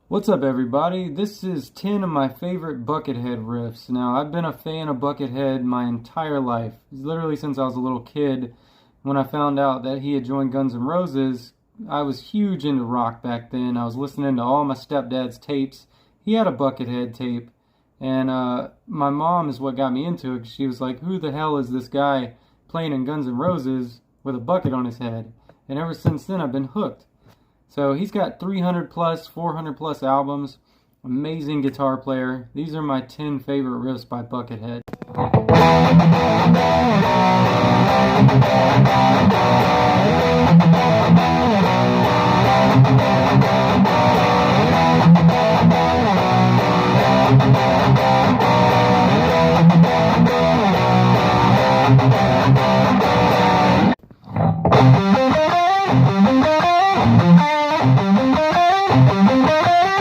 What's up, everybody? This is 10 of my favorite Buckethead riffs. Now, I've been a fan of Buckethead my entire life, literally since I was a little kid. When I found out that he had joined Guns N' Roses, I was huge into rock back then. I was listening to all my stepdad's tapes. He had a Buckethead tape, and my mom is what got me into it. She was like, who the hell is this guy playing in Guns N' Roses with a bucket on his head? And ever since then, I've been hooked. So he's got 300 plus, 400 plus albums. Amazing guitar player. These are my 10 favorite riffs by Buckethead.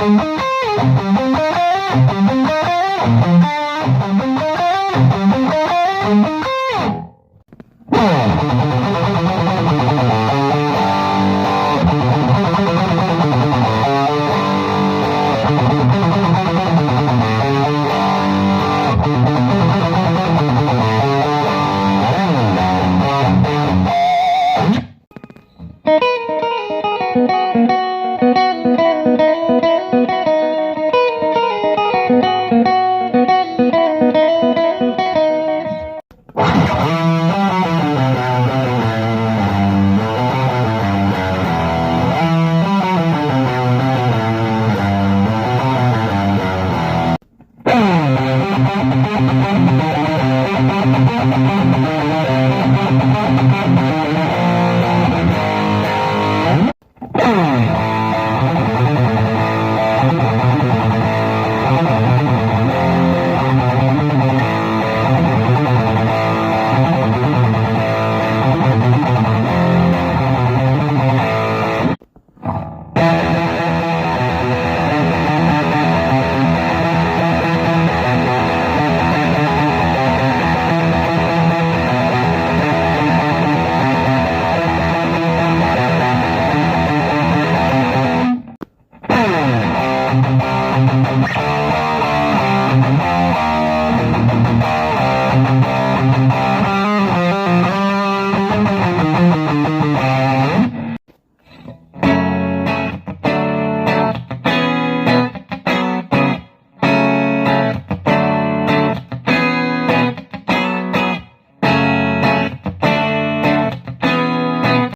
Thank you.